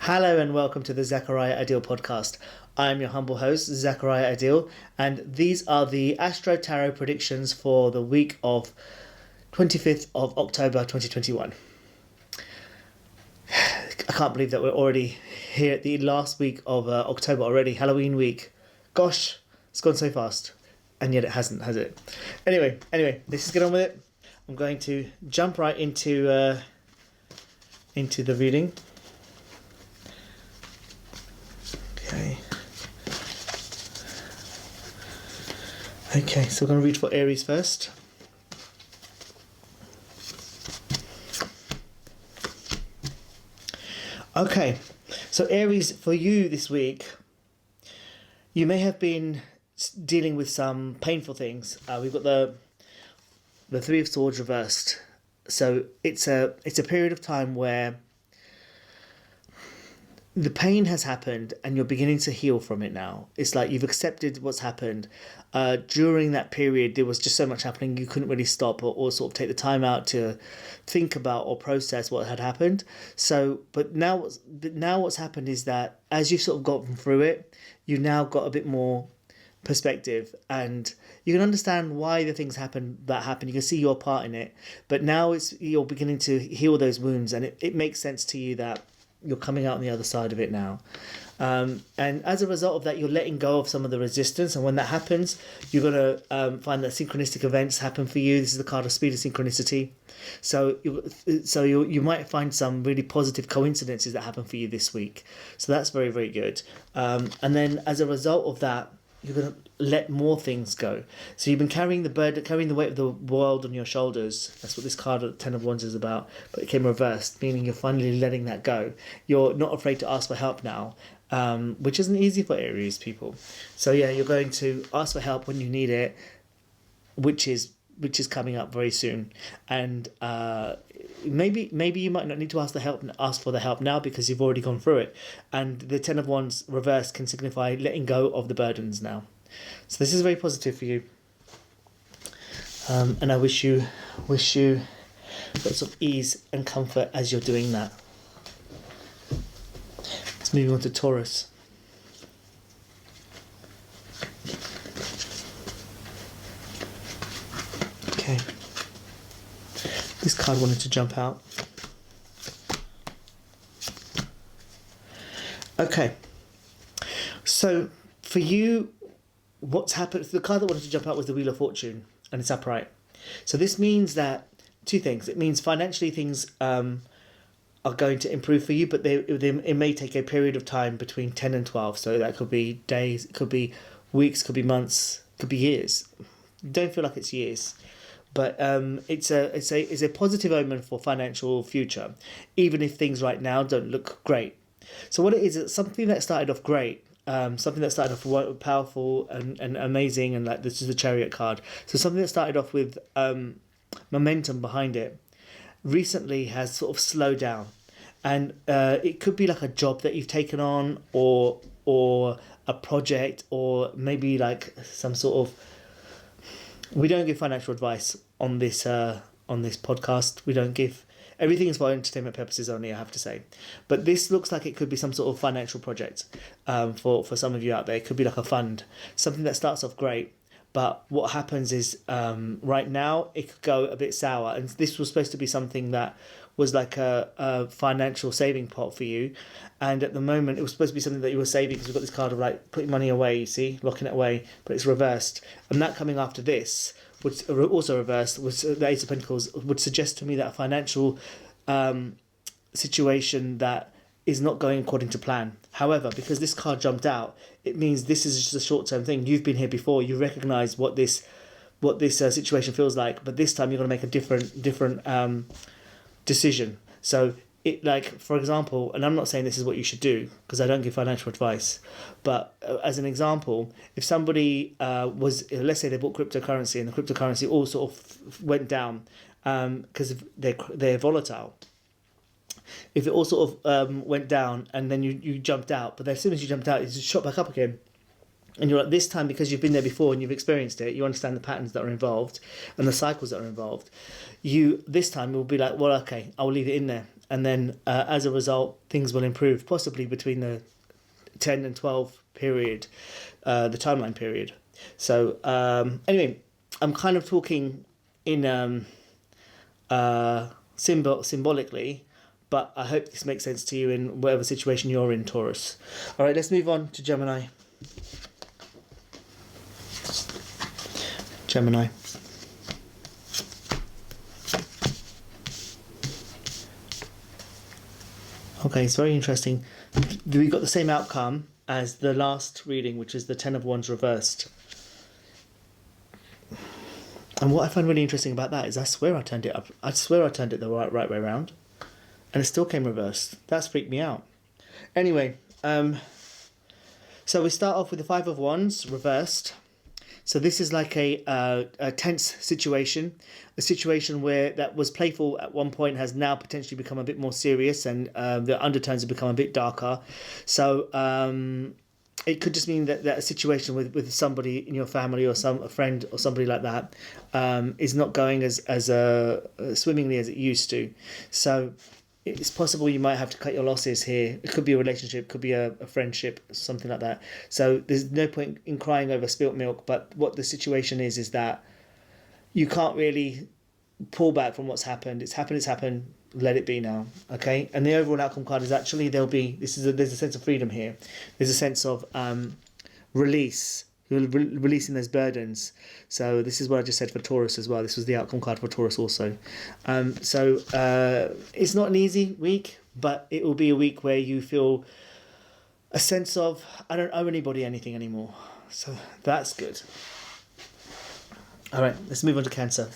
Hello and welcome to the Zakariya Adeel podcast. I am your humble host, Zakariya Adeel, and these are the Astro-Tarot predictions for the week of 25th of October 2021. I can't believe that we're already here at the last week of October already, Halloween week. Gosh, it's gone so fast. And yet it hasn't, has it? Anyway, let's just get on with it. I'm going to jump right into the reading. Okay, so we're going to read for Aries first. Okay, so Aries, for you this week, you may have been dealing with some painful things. We've got the Three of Swords reversed. So it's a period of time where the pain has happened and you're beginning to heal from it now. It's like you've accepted what's happened. During that period, there was just so much happening, you couldn't really stop or sort of take the time out to think about or process what had happened. So, but now what's happened is that as you've sort of gotten through it, you've now got a bit more perspective and you can understand why the things that happen. You can see your part in it, but now you're beginning to heal those wounds, and it makes sense to you that you're coming out on the other side of it now. And as a result of that, you're letting go of some of the resistance. And when that happens, you're going to find that synchronistic events happen for you. This is the card of speed of synchronicity. So you might find some really positive coincidences that happen for you this week. So that's very, very good. And then as a result of that, you're going to let more things go. So you've been carrying the weight of the world on your shoulders. That's what this card of Ten of Wands is about. But it came reversed, meaning you're finally letting that go. You're not afraid to ask for help now, which isn't easy for Aries people. So yeah, you're going to ask for help when you need it, which is coming up very soon. And maybe you might not need to ask for the help now because you've already gone through it. And the Ten of Wands reversed can signify letting go of the burdens now. So this is very positive for you. And I wish you lots of ease and comfort as you're doing that. Let's move on to Taurus. Okay. This card wanted to jump out. Okay. So for you, what's happened? The card that wanted to jump out was the Wheel of Fortune, and it's upright. So this means that two things. It means financially things are going to improve for you, but it may take a period of time between 10 and 12. So that could be days, it could be weeks, could be months, could be years. Don't feel like it's years. But it's a positive omen for financial future, even if things right now don't look great. So what it is, it's something that started off great, something that started off powerful and amazing, and like this is the Chariot card. So something that started off with momentum behind it, recently has sort of slowed down, and it could be like a job that you've taken on, or a project, or maybe like some sort of. We don't give financial advice on this podcast. We don't give. Everything is for entertainment purposes only, I have to say. But this looks like it could be some sort of financial project for some of you out there. It could be like a fund, something that starts off great. But what happens is right now it could go a bit sour. And this was supposed to be something that was like a financial saving pot for you. And at the moment it was supposed to be something that you were saving, because we've got this card of like putting money away, you see, locking it away, but it's reversed. And that coming after this, which also reversed, was the Ace of Pentacles, would suggest to me that a financial situation that is not going according to plan. However, because this card jumped out, it means this is just a short-term thing. You've been here before. You recognise what this situation feels like, but this time you're going to make a different decision. So it, like, for example, and I'm not saying this is what you should do because I don't give financial advice, but as an example, if somebody was, let's say they bought cryptocurrency and the cryptocurrency all sort of went down because they're volatile. If it all sort of went down and then you jumped out, but then as soon as you jumped out, it just shot back up again. And you're like, this time, because you've been there before and you've experienced it, you understand the patterns that are involved and the cycles that are involved. This time you'll be like, well, okay, I'll leave it in there. and then as a result, things will improve, possibly between the 10 and 12 period, the timeline period. So anyway, I'm kind of talking in symbolically, but I hope this makes sense to you in whatever situation you're in, Taurus. All right, let's move on to Gemini. Gemini. Okay, it's very interesting. We got the same outcome as the last reading, which is the Ten of Wands reversed. And what I find really interesting about that is I swear I turned it up. I swear I turned it the right way around, and it still came reversed. That's freaked me out. Anyway, so we start off with the Five of Wands reversed. So this is like a tense situation, a situation where that was playful at one point has now potentially become a bit more serious, and the undertones have become a bit darker. So it could just mean that a situation with somebody in your family or a friend or somebody like that is not going as swimmingly as it used to. So it's possible you might have to cut your losses here. It could be a relationship, could be a friendship, something like that. So there's no point in crying over spilt milk, but what the situation is that you can't really pull back from what's happened. It's happened, let it be now, okay? And the overall outcome card is actually there's a sense of freedom here. There's a sense of release. You're releasing those burdens. So this is what I just said for Taurus as well. This was the outcome card for Taurus also. So it's not an easy week, but it will be a week where you feel a sense of, I don't owe anybody anything anymore. So that's good. All right, let's move on to Cancer.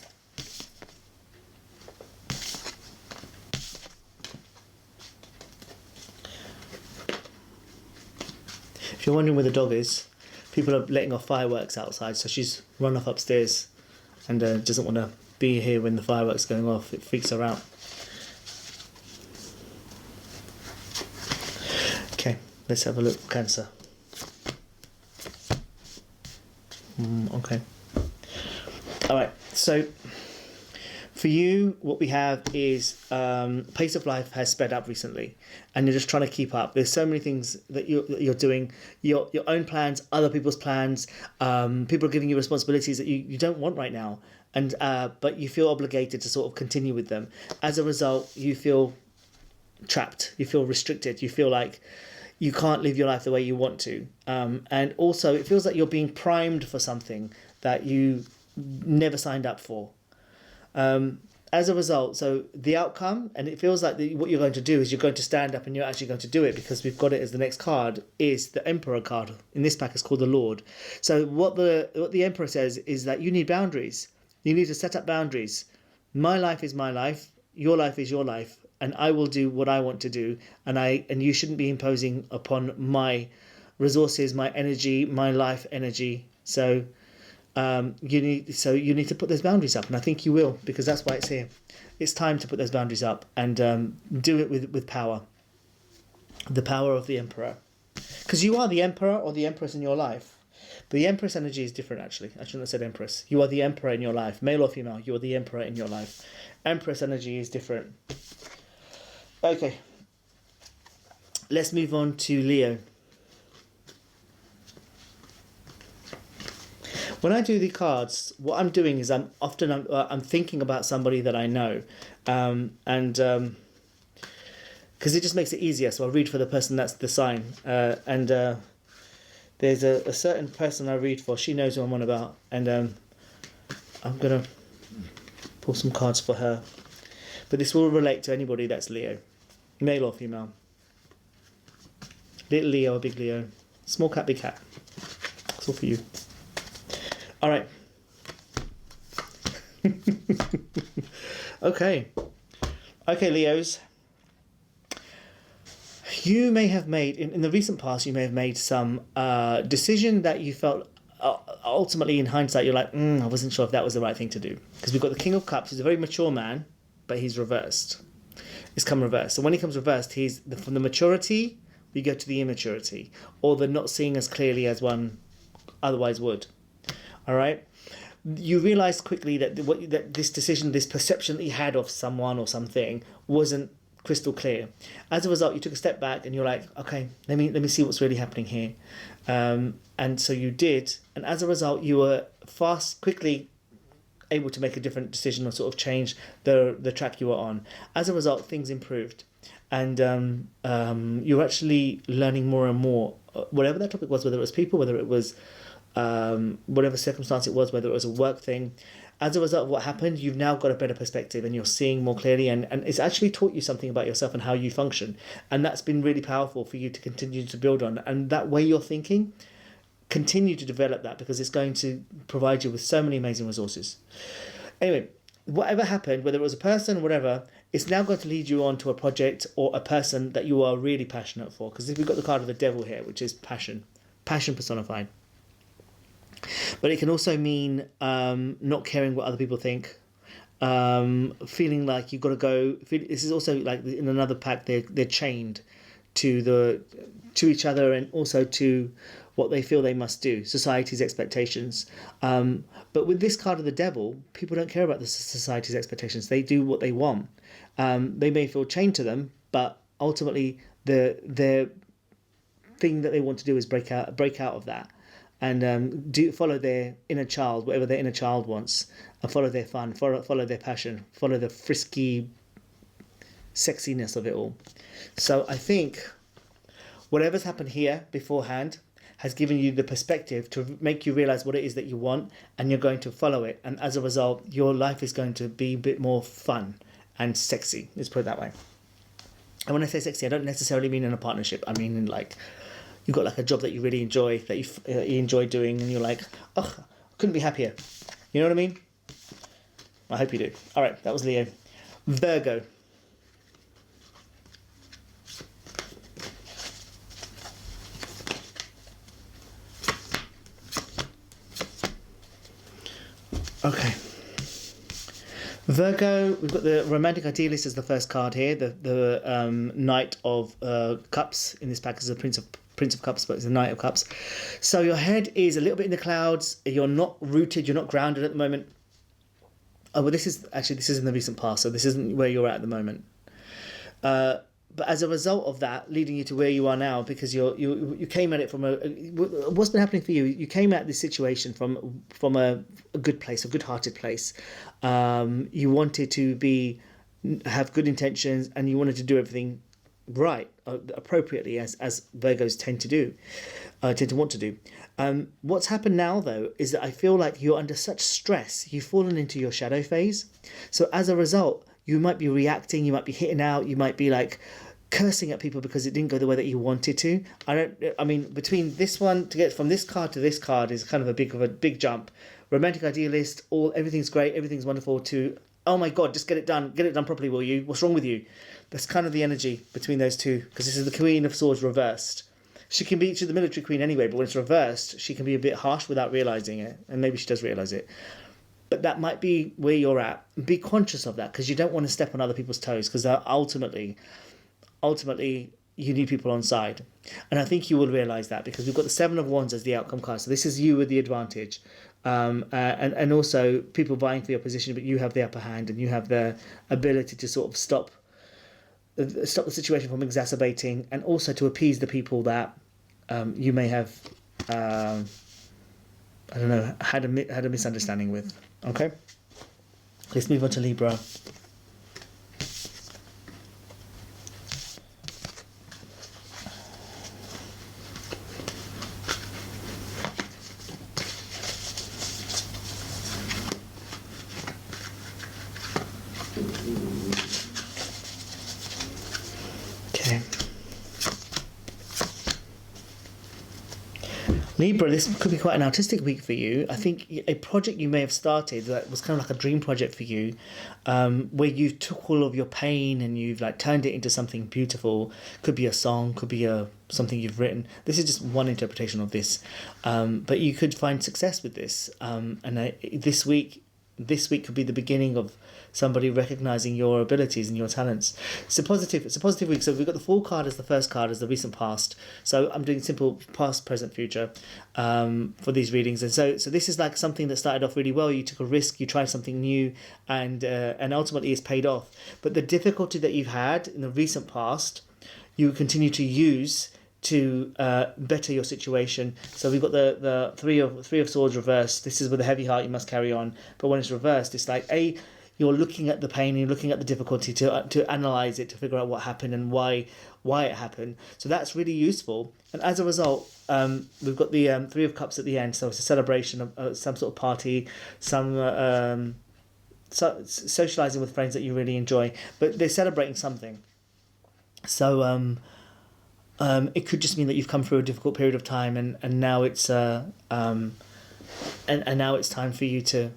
If you're wondering where the dog is, people are letting off fireworks outside, so she's run off upstairs and doesn't want to be here when the fireworks are going off. It freaks her out. Okay, let's have a look for Cancer. Okay. All right, so for you, what we have is pace of life has sped up recently, and you're just trying to keep up. There's so many things that you're doing, your own plans, other people's plans. People are giving you responsibilities that you don't want right now, and but you feel obligated to sort of continue with them. As a result, you feel trapped. You feel restricted. You feel like you can't live your life the way you want to, and also it feels like you're being primed for something that you never signed up for. As a result, so the outcome, and it feels like what you're going to do is you're going to stand up and you're actually going to do it, because we've got it as the next card is the Emperor card. In this pack, it's called the Lord. So what the Emperor says is that you need boundaries. You need to set up boundaries. My life is my life. Your life is your life, and I will do what I want to do. And you shouldn't be imposing upon my resources, my energy, my life energy. So you need to put those boundaries up, and I think you will, because that's why it's here. It's time to put those boundaries up and do it with power. The power of the Emperor, because you are the Emperor or the Empress in your life. But the Empress energy is different, actually. I shouldn't have said Empress. You are the Emperor in your life, male or female. You are the Emperor in your life. Empress energy is different. Okay, let's move on to Leo. When I do the cards, what I'm doing is I'm thinking about somebody that I know, and because it just makes it easier. So I'll read for the person that's the sign, and there's a certain person I read for. She knows who I'm on about, and I'm gonna pull some cards for her. But this will relate to anybody that's Leo, male or female. Little Leo or big Leo, small cat, big cat. It's all for you. All right. Okay, Leos. You may have made, in the recent past, you may have made some decision that you felt, ultimately in hindsight, you're like, I wasn't sure if that was the right thing to do. Because we've got the King of Cups, who's a very mature man, but he's reversed. It's come reversed. So when he comes reversed, from the maturity, we go to the immaturity, or the not seeing as clearly as one otherwise would. All right, you realize quickly that this decision, this perception that you had of someone or something wasn't crystal clear. As a result, you took a step back and you're like, okay, let me see what's really happening here. And so you did, and as a result, you were quickly able to make a different decision or sort of change the track you were on. As a result, things improved, and you're actually learning more and more, whatever that topic was, whether it was people, whether it was whatever circumstance it was, whether it was a work thing. As a result of what happened, you've now got a better perspective and you're seeing more clearly, and it's actually taught you something about yourself and how you function. And that's been really powerful for you to continue to build on. And that way you're thinking, continue to develop that, because it's going to provide you with so many amazing resources. Anyway, whatever happened, whether it was a person or whatever, it's now going to lead you on to a project or a person that you are really passionate for. Because if we've got the card of the devil here, which is passion personified. But it can also mean not caring what other people think, feeling like you've got to go. This is also like in another pack, they're chained to each other and also to what they feel they must do, society's expectations. But with this card of the devil, people don't care about the society's expectations. They do what they want. They may feel chained to them, but ultimately their thing that they want to do is break out of that. And follow their inner child, whatever their inner child wants, and follow their fun, follow their passion, follow the frisky sexiness of it all. So I think whatever's happened here beforehand has given you the perspective to make you realize what it is that you want, and you're going to follow it. And as a result, your life is going to be a bit more fun and sexy. Let's put it that way. And when I say sexy, I don't necessarily mean in a partnership. I mean in like, you've got like a job that you really enjoy, that you enjoy doing, and you're like, oh, I couldn't be happier. You know what I mean? I hope you do. All right, that was Leo. Virgo. Okay. Virgo, we've got the romantic idealist as the first card here. The Knight of Cups in this pack is the Prince of Cups, but it's the Knight of Cups. So your head is a little bit in the clouds. You're not rooted. You're not grounded at the moment. Oh, well, this is in the recent past, so this isn't where you're at the moment. But as a result of that, leading you to where you are now, because you came at it from what's been happening for you? You came at this situation from a good place, a good-hearted place. You wanted to have good intentions, and you wanted to do everything right, appropriately, as Virgos tend to want to do. What's happened now, though, is that I feel like you're under such stress. You've fallen into your shadow phase. So as a result, you might be reacting, you might be hitting out, you might be like cursing at people because it didn't go the way that you wanted to. I mean, between this one, to get from this card to this card is kind of a big jump. Romantic idealist, everything's great, everything's wonderful, to, oh my God, just get it done properly, will you? What's wrong with you? That's kind of the energy between those two, because this is the Queen of Swords reversed. She's the military queen anyway, but when it's reversed, she can be a bit harsh without realising it, and maybe she does realise it. But that might be where you're at. Be conscious of that, because you don't want to step on other people's toes, because ultimately, you need people on side. And I think you will realise that, because we've got the Seven of Wands as the outcome card. So this is you with the advantage. And also people vying for your position, but you have the upper hand, and you have the ability to sort of stop the situation from exacerbating, and also to appease the people that you may have, I don't know, had a misunderstanding with. Okay, let's move on to Libra. Libra, this could be quite an artistic week for you. I think a project you may have started that was kind of like a dream project for you, where you took all of your pain and you've like turned it into something beautiful. Could be a song, could be something you've written. This is just one interpretation of this, but you could find success with this. And this week could be the beginning of somebody recognizing your abilities and your talents. It's a positive week. So we've got the Fool card as the first card, as the recent past. So I'm doing simple past, present, future for these readings. And so this is like something that started off really well. You took a risk, you tried something new, and ultimately it's paid off. But the difficulty that you've had in the recent past, you continue to use to better your situation. So we've got the three of swords reversed. This is with a heavy heart, you must carry on. But when it's reversed, it's like you're looking at the pain, you're looking at the difficulty to analyze it, to figure out what happened and why it happened. So that's really useful. And as a result, we've got the Three of Cups at the end. So it's a celebration of some sort of party, some socializing with friends that you really enjoy, but they're celebrating something. So it could just mean that you've come through a difficult period of time, and now it's and now it's time for you to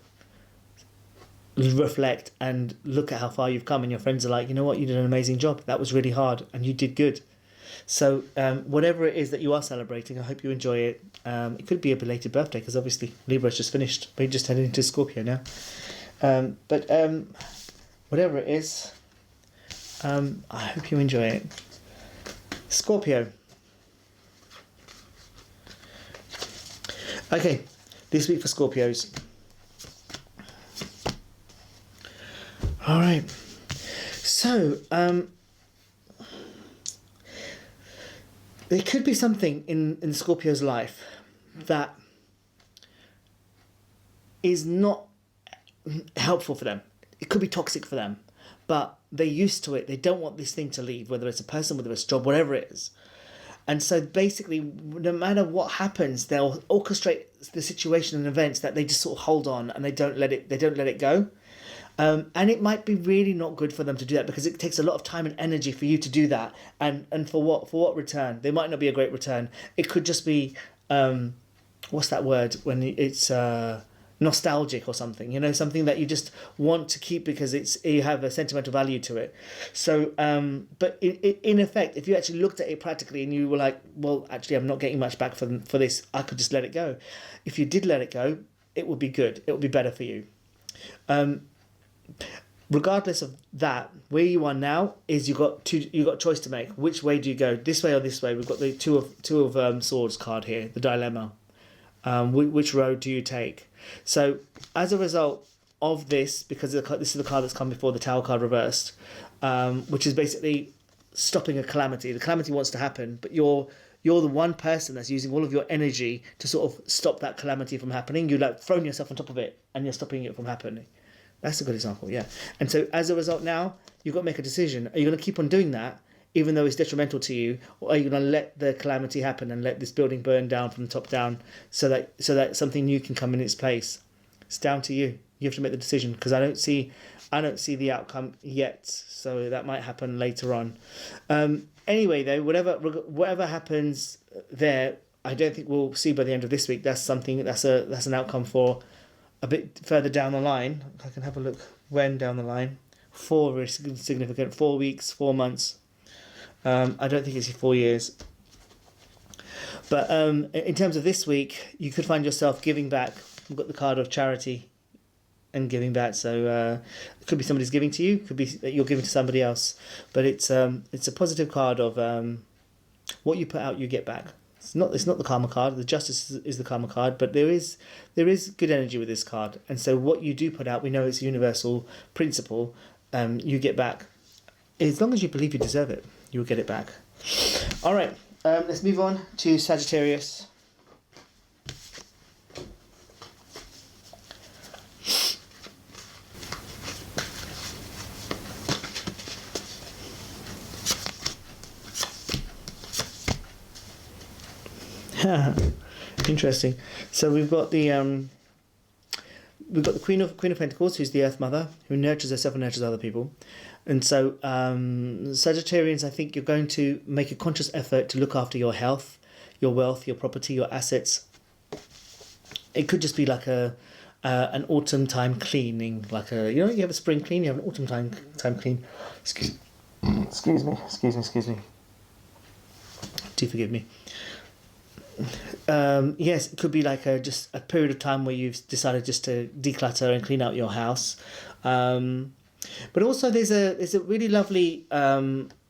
reflect and look at how far you've come. And your friends are like, you know what, you did an amazing job. That was really hard, and you did good. So whatever it is that you are celebrating, I hope you enjoy it. It could be a belated birthday because obviously Libra's just finished. We just headed into Scorpio now. But whatever it is, I hope you enjoy it. Scorpio. Okay, this week for Scorpios. All right. So, there could be something in Scorpio's life that is not helpful for them. It could be toxic for them, but they're used to it. They don't want this thing to leave, whether it's a person, whether it's a job, whatever it is. And so basically, no matter what happens, they'll orchestrate the situation and events that they just sort of hold on and they don't let it go. And it might be really not good for them to do that because it takes a lot of time and energy for you to do that. And for what return? There might not be a great return. It could just be, what's that word? When it's nostalgic or something, something that you just want to keep because you have a sentimental value to it. So, but in effect, if you actually looked at it practically and you were like, well, actually, I'm not getting much back for this, I could just let it go. If you did let it go, it would be good. It would be better for you. Regardless of that, where you are now is you got a choice to make. Which way do you go? This way or this way? We've got the two of swords card here, the dilemma. Which road do you take? So as a result of this, because this is the card that's come before the Tower card reversed, which is basically stopping a calamity. The calamity wants to happen, but you're the one person that's using all of your energy to sort of stop that calamity from happening. You're like throwing yourself on top of it and you're stopping it from happening. That's a good example, yeah. And so as a result now, you've got to make a decision. Are you going to keep on doing that, even though it's detrimental to you, or are you going to let the calamity happen and let this building burn down from the top down so that something new can come in its place? It's down to you. You have to make the decision because I don't see the outcome yet, so that might happen later on. Anyway, though, whatever happens there, I don't think we'll see by the end of this week. That's an outcome for a bit further down the line. I can have a look when down the line. 4 is significant. 4 weeks, 4 months. I don't think it's 4 years. But in terms of this week, you could find yourself giving back. We've got the card of charity and giving back. So it could be somebody's giving to you. It could be that you're giving to somebody else. But it's a positive card of what you put out, you get back. It's not the karma card. The justice is the karma card, but there is good energy with this card. And so what you do put out, we know it's a universal principle. You get back. As long as you believe you deserve it, you'll get it back. All right, let's move on to Sagittarius. Interesting. So we've got the Queen of Pentacles, who's the Earth Mother, who nurtures herself and nurtures other people. And so Sagittarians, I think you're going to make a conscious effort to look after your health, your wealth, your property, your assets. It could just be like an autumn time cleaning, like you have a spring clean, you have an autumn time clean. Excuse me. Do forgive me. Yes, it could be like just a period of time where you've decided just to declutter and clean out your house. But also there's a really lovely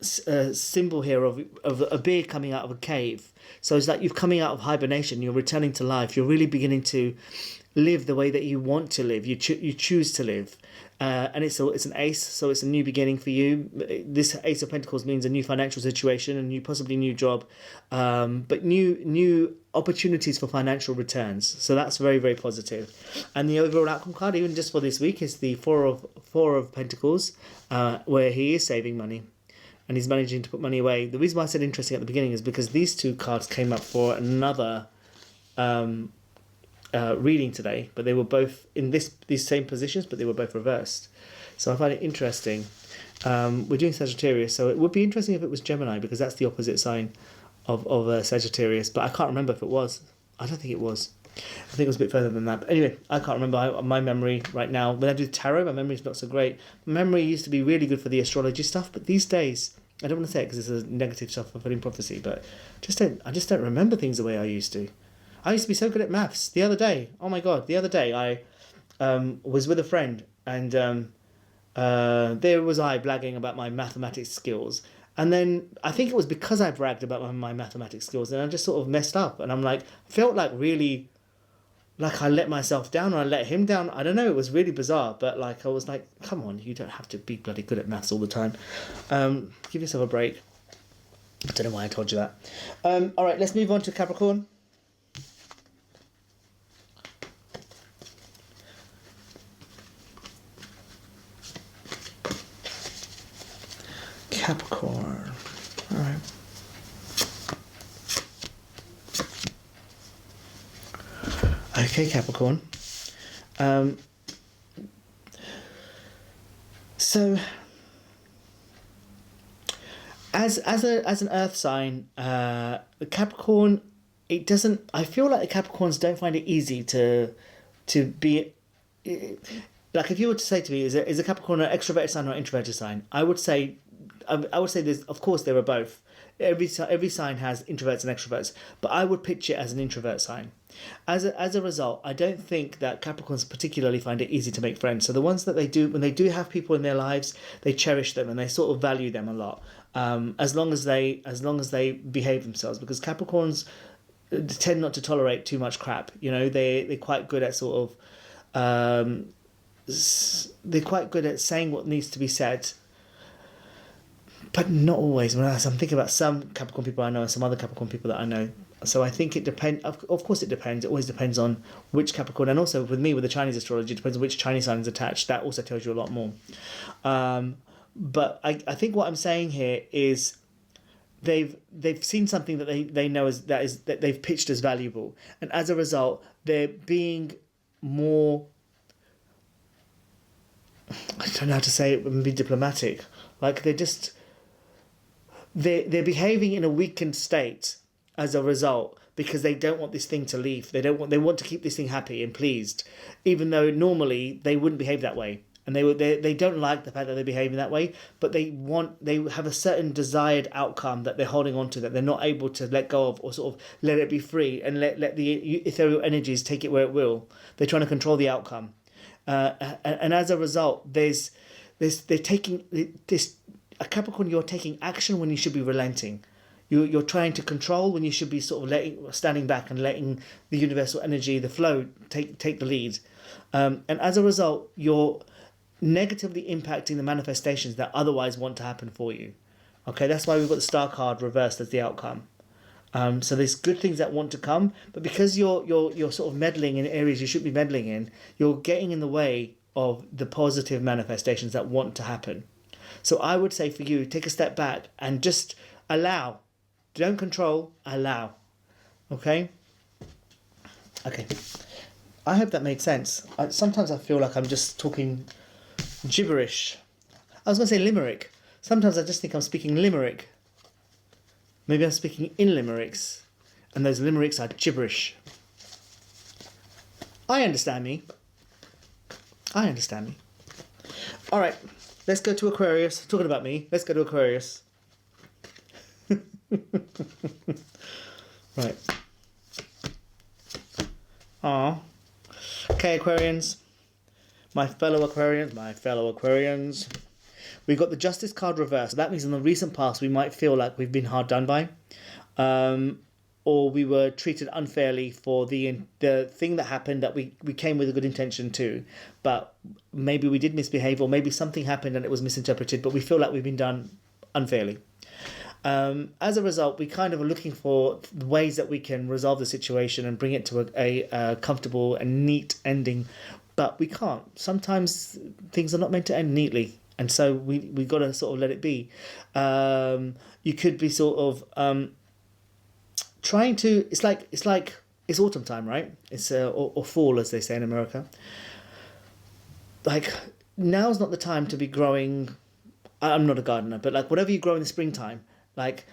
symbol here of a bear coming out of a cave. So it's like you're coming out of hibernation, you're returning to life, you're really beginning to live the way that you want to live, you choose to live. And it's an ace, so it's a new beginning for you. This Ace of Pentacles means a new financial situation, a new, possibly new job, but new opportunities for financial returns. So that's very, very positive. And the overall outcome card, even just for this week, is the Four of Pentacles, where he is saving money, and he's managing to put money away. The reason why I said interesting at the beginning is because these two cards came up for another reading today, but they were both in these same positions, but they were both reversed. So I find it interesting. We're doing Sagittarius, so it would be interesting if it was Gemini, because that's the opposite sign of Sagittarius, but I can't remember if it was. I don't think it was. I think it was a bit further than that. But anyway, I can't remember. My memory right now, when I do tarot, my memory is not so great. My memory used to be really good for the astrology stuff, but these days, I don't want to say it because it's a negative self-fulfilling prophecy, but I just don't remember things the way I used to. I used to be so good at maths. The other day, oh my God, I was with a friend, and there was I bragging about my mathematics skills. And then I think it was because I bragged about my mathematics skills, and I just sort of messed up. And I'm like, felt like really, like I let myself down, or I let him down. I don't know, it was really bizarre. But like, I was like, come on, you don't have to be bloody good at maths all the time. Give yourself a break. I don't know why I told you that. All right, let's move on to Capricorn. Capricorn. All right. Okay, Capricorn. So as an earth sign, the Capricorn, it doesn't. I feel like the Capricorns don't find it easy to be. Like if you were to say to me, is a Capricorn an extroverted sign or an introverted sign? I would say there's, of course, there are both. Every sign has introverts and extroverts, but I would pitch it as an introvert sign. As a result, I don't think that Capricorns particularly find it easy to make friends. So the ones that they do, when they do have people in their lives, they cherish them and they sort of value them a lot. As long as they behave themselves, because Capricorns tend not to tolerate too much crap. You know, they're quite good at sort of they're quite good at saying what needs to be said, but not always. When I'm thinking about some Capricorn people I know and some other Capricorn people that I know. So I think it depends. Of course, it depends. It always depends on which Capricorn, and also with me with the Chinese astrology, it depends on which Chinese sign is attached. That also tells you a lot more. But I think what I'm saying here is they've seen something that they know that they've pitched as valuable, and as a result, they're being more. I don't know how to say it and be diplomatic. Like they're behaving in a weakened state as a result, because they don't want this thing to leave. They want to keep this thing happy and pleased, even though normally they wouldn't behave that way. And they don't like the fact that they're behaving that way, but they have a certain desired outcome that they're holding on to, that they're not able to let go of, or sort of let it be free and let the ethereal energies take it where it will. They're trying to control the outcome. And as a result, they're taking this. A Capricorn, you're taking action when you should be relenting. You're trying to control when you should be sort of standing back and letting the universal energy, the flow, take the lead. And as a result, you're negatively impacting the manifestations that otherwise want to happen for you. Okay, that's why we've got the Star card reversed as the outcome. So there's good things that want to come, but because you're sort of meddling in areas you shouldn't be meddling in, you're getting in the way of the positive manifestations that want to happen. So I would say for you, take a step back and just allow. Don't control, allow. Okay? Okay. I hope that made sense. Sometimes I feel like I'm just talking gibberish. I was going to say limerick. Sometimes I just think I'm speaking limerick. Maybe I'm speaking in limericks, and those limericks are gibberish. I understand me. All right, let's go to Aquarius. Talking about me, let's go to Aquarius. Right. Okay, Aquarians. my fellow Aquarians. We've got the Justice card reversed. That means in the recent past, we might feel like we've been hard done by. Or we were treated unfairly for the thing that happened that we came with a good intention to. But maybe we did misbehave, or maybe something happened and it was misinterpreted, but we feel like we've been done unfairly. As a result, we kind of are looking for ways that we can resolve the situation and bring it to a comfortable and neat ending. But we can't. Sometimes things are not meant to end neatly. And so we got to sort of let it be. You could be sort of trying to... It's autumn time, right? It's or fall, as they say in America. Like, now's not the time to be growing... I'm not a gardener, but like whatever you grow in the springtime, like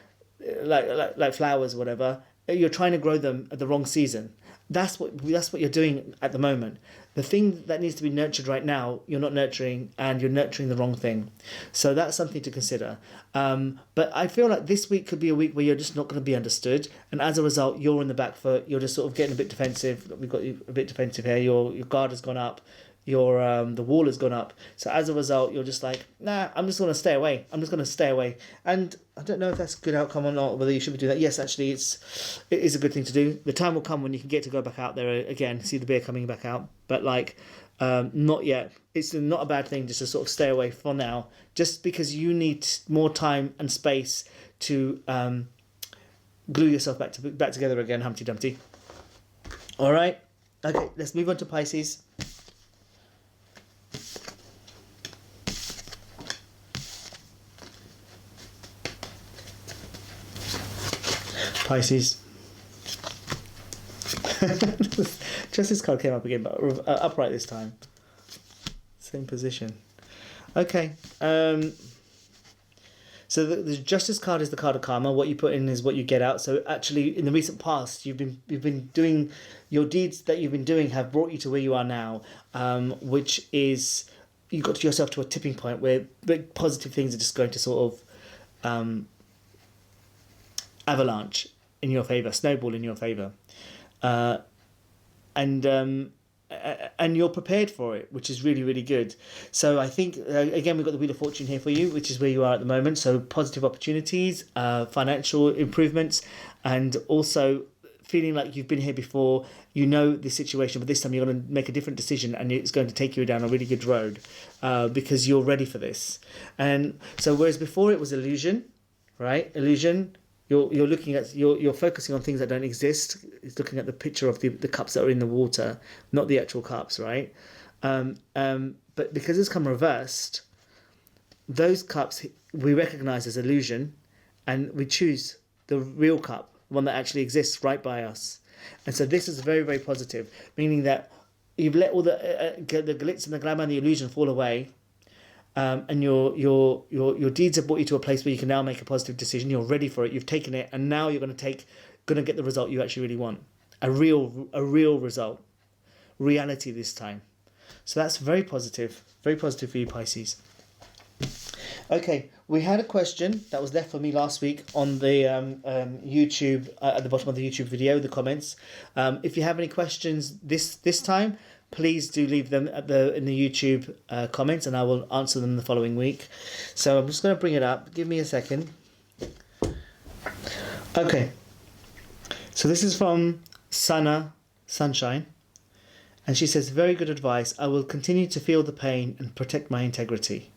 flowers or whatever, you're trying to grow them at the wrong season. That's what you're doing at the moment. The thing that needs to be nurtured right now, you're not nurturing, and you're nurturing the wrong thing. So that's something to consider. But I feel like this week could be a week where you're just not going to be understood, and as a result, you're in the back foot. You're just sort of getting a bit defensive. We've got you a bit defensive here. Your guard has gone up. The wall has gone up. So as a result, you're just like, nah, I'm just going to stay away. And I don't know if that's a good outcome or not, whether you should be doing that. Yes, actually, it is a good thing to do. The time will come when you can get to go back out there again, see the beer coming back out. But not yet. It's not a bad thing just to sort of stay away for now, just because you need more time and space to glue yourself back together again, Humpty Dumpty. All right. Okay, let's move on to Pisces. Pisces. Justice card came up again, but upright this time. Same position. Okay. So the Justice card is the card of karma. What you put in is what you get out. So actually, in the recent past, you've been doing your deeds that you've been doing have brought you to where you are now, which is you got yourself to a tipping point where big positive things are just going to sort of avalanche in your favor, snowball in your favor, and you're prepared for it, which is really, really good. So I think again we've got the Wheel of Fortune here for you, which is where you are at the moment. So positive opportunities, financial improvements, and also feeling like you've been here before. You know the situation, but this time you're going to make a different decision, and it's going to take you down a really good road because you're ready for this. And so whereas before it was illusion, right? Illusion. You're looking at you're focusing on things that don't exist. It's looking at the picture of the cups that are in the water, not the actual cups, right? But because it's come reversed, those cups we recognize as illusion, and we choose the real cup, one that actually exists right by us. And so this is very, very positive, meaning that you've let all the glitz and the glamour and the illusion fall away. And your deeds have brought you to a place where you can now make a positive decision. You're ready for it. You've taken it, and now you're going to get the result you actually really want. A real result, reality this time. So that's very positive for you, Pisces. Okay, we had a question that was left for me last week on the YouTube at the bottom of the YouTube video, the comments. If you have any questions this time, please do leave them in the YouTube comments, and I will answer them the following week. So I'm just going to bring it up. Give me a second. Okay. So this is from Sunshine, and she says, "Very good advice. I will continue to feel the pain and protect my integrity.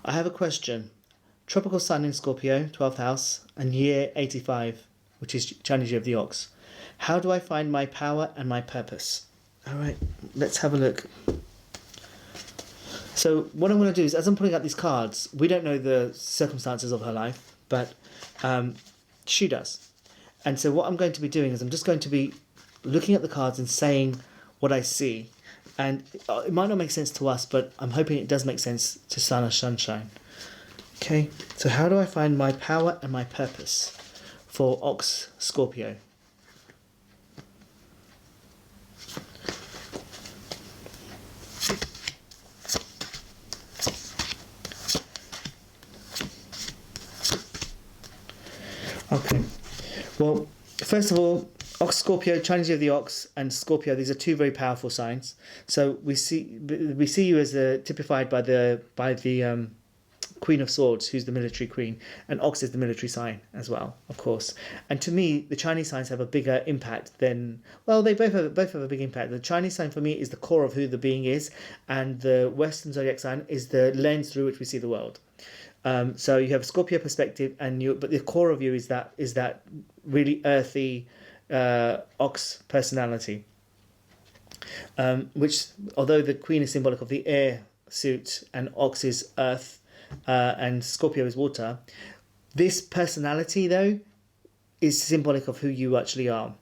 I have a question. Tropical Sun in Scorpio, 12th house, and year 85, which is Chinese Year of the Ox. How do I find my power and my purpose?" All right, let's have a look. So what I'm going to do is, as I'm putting out these cards, we don't know the circumstances of her life, but she does. And so what I'm going to be doing is I'm just going to be looking at the cards and saying what I see. And it might not make sense to us, but I'm hoping it does make sense to Sunshine. Okay, so how do I find my power and my purpose for Ox Scorpio? Okay, well, first of all, Ox, Scorpio, Chinese Year of the Ox and Scorpio, these are two very powerful signs. So we see you as typified by the Queen of Swords, who's the military queen, and Ox is the military sign as well, of course. And to me, the Chinese signs have a bigger impact than, well, they both have a big impact. The Chinese sign for me is the core of who the being is, and the Western zodiac sign is the lens through which we see the world. So you have a Scorpio perspective, but the core of you is that really earthy Ox personality, which, although the Queen is symbolic of the air suit and Ox is earth, and Scorpio is water, this personality though is symbolic of who you actually are.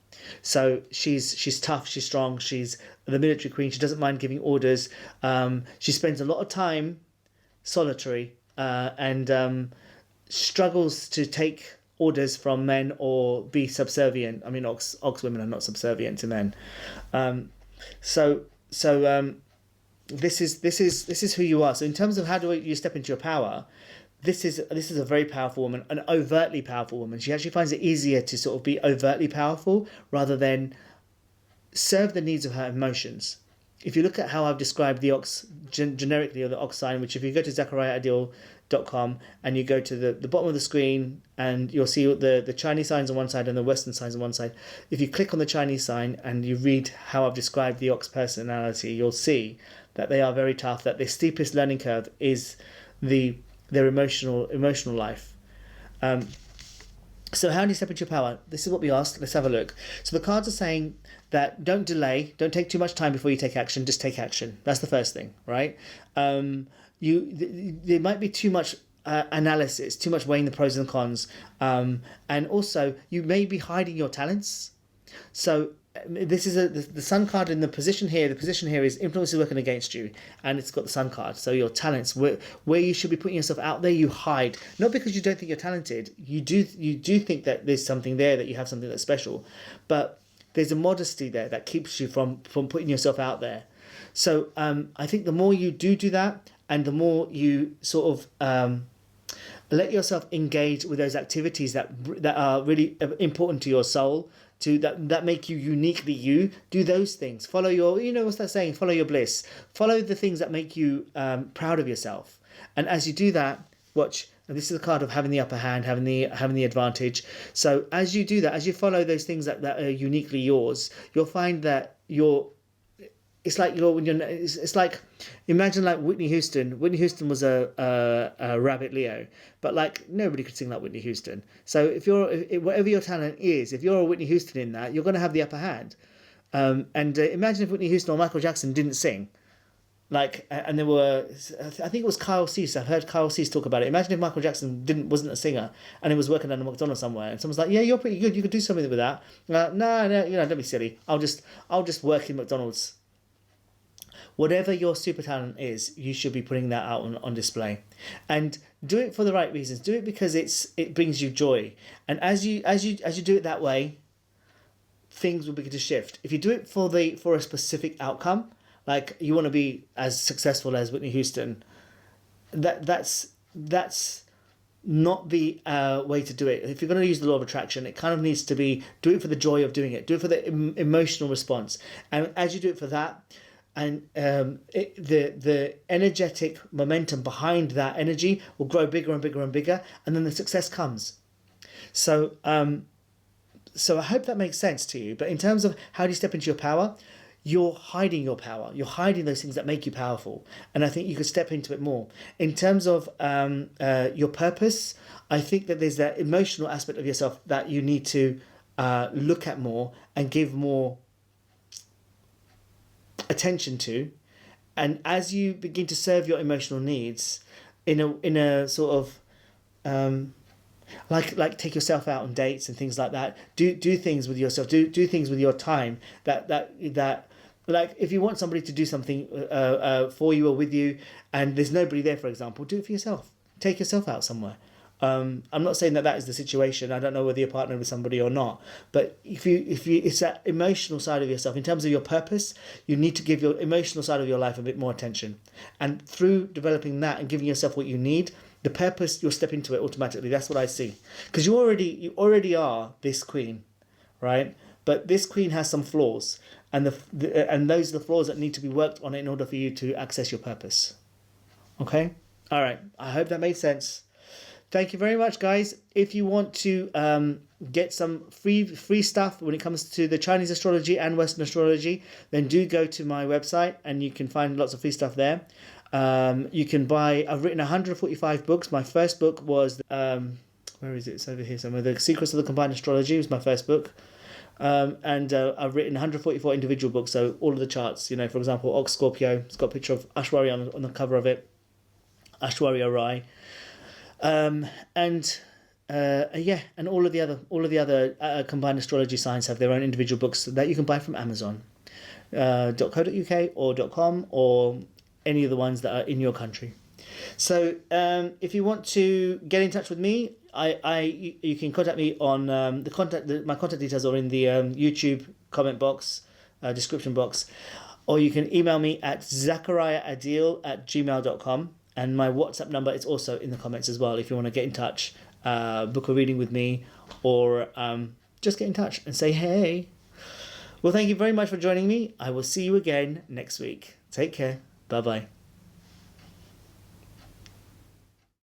So she's tough, she's strong, she's the military queen, she doesn't mind giving orders, she spends a lot of time solitary, and struggles to take orders from men or be subservient. I mean, Ox women are not subservient to men. This is who you are. So in terms of how do you step into your power, this is a very powerful woman, an overtly powerful woman. She actually finds it easier to sort of be overtly powerful rather than serve the needs of her emotions. If you look at how I've described the Ox generically, or the Ox sign, which if you go to zakariyaadeel.com and you go to the bottom of the screen, and you'll see the Chinese signs on one side and the Western signs on one side. If you click on the Chinese sign and you read how I've described the Ox personality, you'll see that they are very tough, that the steepest learning curve is their emotional life. So how do you step into your power? This is what we asked. Let's have a look. So the cards are saying that don't delay, don't take too much time before you take action, just take action. That's the first thing, right? There might be too much analysis, too much weighing the pros and cons, and also you may be hiding your talents. So this is the Sun card in the position here. The position here is influences working against you, and it's got the Sun card. So your talents, where you should be putting yourself out there, you hide. Not because you don't think you're talented. You do think that there's something there, that you have something that's special, but there's a modesty there that keeps you from putting yourself out there. So I think the more you do that, and the more you sort of let yourself engage with those activities that are really important to your soul, that make you uniquely you, do those things. Follow your, what's that saying? Follow your bliss. Follow the things that make you proud of yourself. And as you do that, watch. And this is the card of having the upper hand, having the advantage. So as you do that, as you follow those things that are uniquely yours, you'll find that it's like imagine like Whitney Houston. Whitney Houston was a rabbit Leo, but like nobody could sing like Whitney Houston. So if whatever your talent is, if you're a Whitney Houston in that, you're going to have the upper hand. Imagine if Whitney Houston or Michael Jackson didn't sing. And there were, I think it was Kyle Cease. I've heard Kyle Cease talk about it. Imagine if Michael Jackson wasn't a singer and he was working at a McDonald's somewhere, and someone's like, "Yeah, you're pretty good. You could do something with that." No, don't be silly. I'll just work in McDonald's. Whatever your super talent is, you should be putting that out on display, and do it for the right reasons. Do it because it brings you joy, and as you do it that way, things will begin to shift. If you do it for a specific outcome, like you want to be as successful as Whitney Houston, that's not the way to do it. If you're going to use the law of attraction, it kind of needs to be, do it for the joy of doing it. Do it for the emotional response, and as you do it for that. And the energetic momentum behind that energy will grow bigger and bigger and bigger, and then the success comes. So I hope that makes sense to you. But in terms of how do you step into your power, you're hiding your power. You're hiding those things that make you powerful. And I think you could step into it more. In terms of your purpose, I think that there's that emotional aspect of yourself that you need to look at more and give more attention to, and as you begin to serve your emotional needs in a sort of like take yourself out on dates and things like that, do things with yourself, do things with your time that like if you want somebody to do something for you or with you and there's nobody there, for example, do it for yourself. Take yourself out somewhere. I'm not saying that is the situation. I don't know whether you're partnered with somebody or not, but if you it's that emotional side of yourself. In terms of your purpose, you need to give your emotional side of your life a bit more attention, and through developing that and giving yourself what you need, the purpose, you'll step into it automatically. That's what I see, because you already are this queen, right? But this queen has some flaws, and and those are the flaws that need to be worked on in order for you to access your purpose. Okay? All right. I hope that made sense. Thank you very much, guys. If you want to get some free stuff when it comes to the Chinese astrology and Western astrology, then do go to my website and you can find lots of free stuff there. You can buy, I've written 145 books. My first book was, where is it? It's over here somewhere. The Secrets of the Combined Astrology was my first book. And I've written 144 individual books, so all of the charts, you know, for example, Ox Scorpio, it's got a picture of Ashwarya on the cover of it, Ashwarya Rai. And all of the other combined astrology signs have their own individual books that you can buy from Amazon, .co.uk or .com or any of the ones that are in your country. So if you want to get in touch with me, you can contact me on my contact details are in the YouTube comment box, description box, or you can email me at zakariyaadeel@gmail.com. And my WhatsApp number is also in the comments as well if you want to get in touch, book a reading with me, or just get in touch and say hey. Well, thank you very much for joining me. I will see you again next week. Take care. Bye-bye.